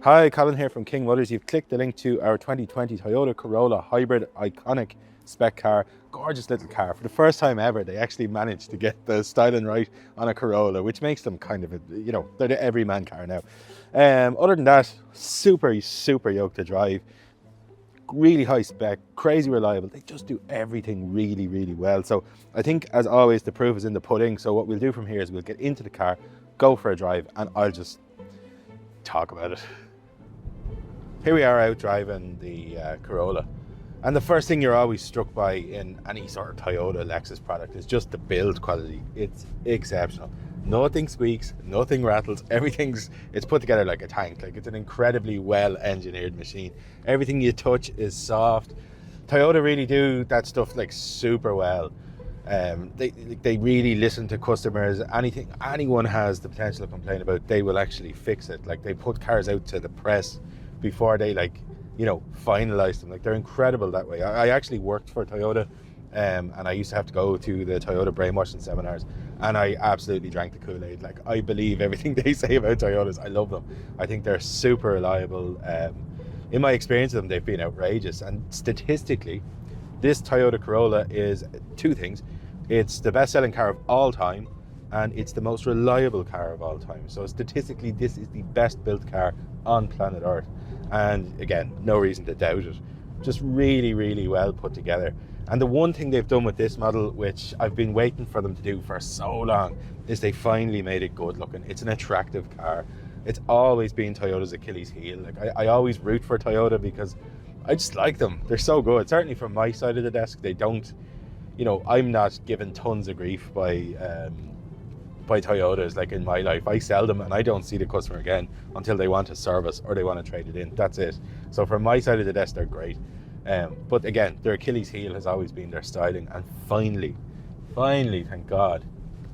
Hi, Colin here from King Motors. You've clicked the link to our 2020 Toyota Corolla hybrid, iconic spec car, gorgeous little car. For the first time ever, they actually managed to get the styling right on a Corolla, which makes them kind of, they're the everyman car now. Other than that, super yoked to drive, really high spec, crazy reliable. They just do everything really well. So I think, as always, the proof is in the pudding. So what we'll do from here is we'll get into the car, go for a drive, and I'll just talk about it. Here we are out driving the Corolla, and the first thing you're always struck by in any sort of Toyota Lexus product is just the build quality. It's exceptional. Nothing squeaks, nothing rattles, it's put together like a tank. Like, it's an incredibly well engineered machine. Everything you touch is soft. Toyota really do that stuff like super well. They really listen to customers. Anything anyone has the potential to complain about, they will actually fix it. Like, they put cars out to the press before they finalize them. Like, they're incredible that way. I actually worked for Toyota, and I used to have to go to the Toyota brainwashing seminars, and I absolutely drank the Kool-Aid. Like, I believe everything they say about Toyotas. I love them. I think they're super reliable. In my experience of them, they've been outrageous. And statistically, this Toyota Corolla is two things. It's the best-selling car of all time, and it's the most reliable car of all time. So statistically, this is the best built car on planet Earth. And again, no reason to doubt it. Just really well put together. And the one thing they've done with this model, which I've been waiting for them to do for so long, is they finally made it good looking. It's an attractive car. It's always been Toyota's Achilles heel. Like, I always root for Toyota because I just like them. They're so good. Certainly from my side of the desk, they don't, I'm not given tons of grief by Toyotas. Like, in my life, I sell them and I don't see the customer again until they want a service or they want to trade it in. That's it. So from my side of the desk, they're great. But again, their Achilles heel has always been their styling, and finally, thank God,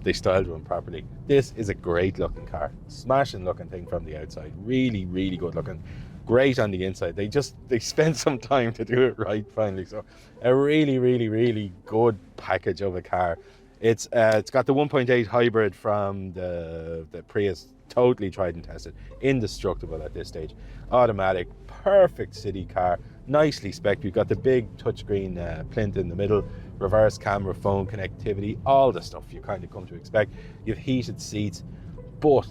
they styled one properly. This is a great looking car, smashing looking thing from the outside. Really good looking, great on the inside. They spent some time to do it right finally. So a really good package of a car. It's got the 1.8 hybrid from the Prius, totally tried and tested, indestructible at this stage. Automatic, perfect city car, nicely spec'd. We've got the big touchscreen plinth in the middle, reverse camera, phone connectivity, all the stuff you kind of come to expect. You have heated seats. But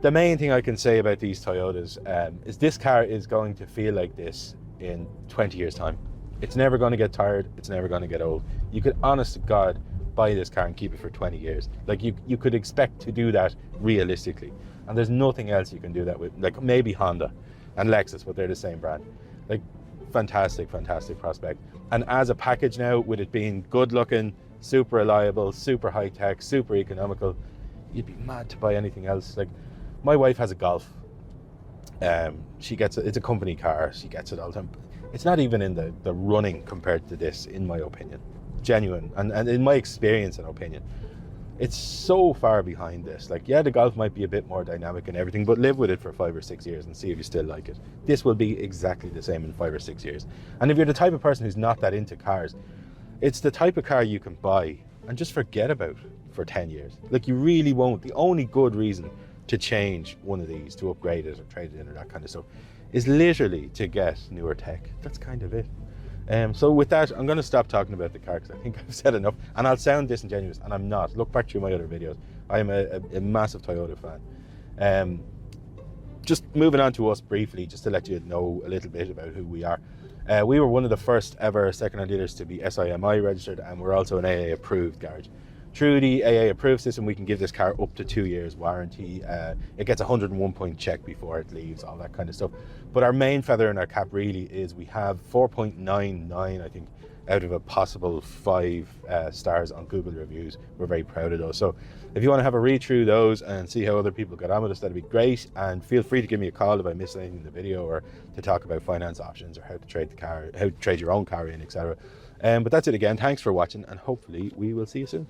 the main thing I can say about these Toyotas is this car is going to feel like this in 20 years time. It's never going to get tired. It's never going to get old. You could, honest to God, buy this car and keep it for 20 years. Like, you could expect to do that realistically, and there's nothing else you can do that with. Like, maybe Honda and Lexus, but they're the same brand. Like, fantastic prospect. And as a package now, with it being good looking, super reliable, super high tech, super economical, you'd be mad to buy anything else. Like, my wife has a Golf. She gets it's a company car. She gets it all the time. It's not even in the running compared to this, in my opinion. Genuine, and in my experience and opinion, it's so far behind this. Like, yeah, the Golf might be a bit more dynamic and everything, but live with it for 5 or 6 years and see if you still like it. This will be exactly the same in 5 or 6 years. And if you're the type of person who's not that into cars, it's the type of car you can buy and just forget about for 10 years. Like, you really won't. The only good reason to change one of these, to upgrade it or trade it in or that kind of stuff, is literally to get newer tech. That's kind of it. So with that, I'm going to stop talking about the car because I think I've said enough, and I'll sound disingenuous, and I'm not. Look back through my other videos. I am a massive Toyota fan. Just moving on to us briefly, just to let you know a little bit about who we are. We were one of the first ever second-hand dealers to be SIMI registered, and we're also an AA approved garage. Through the AA approved system, we can give this car up to 2 years warranty. It gets a 101 point check before it leaves, all that kind of stuff. But our main feather in our cap really is we have 4.99, I think, out of a possible 5 stars on Google reviews. We're very proud of those. So if you want to have a read through those and see how other people got on with us, that'd be great. And feel free to give me a call if I missed anything in the video, or to talk about finance options or how to trade the car, how to trade your own car in, etc. But that's it again. Thanks for watching, and hopefully we will see you soon.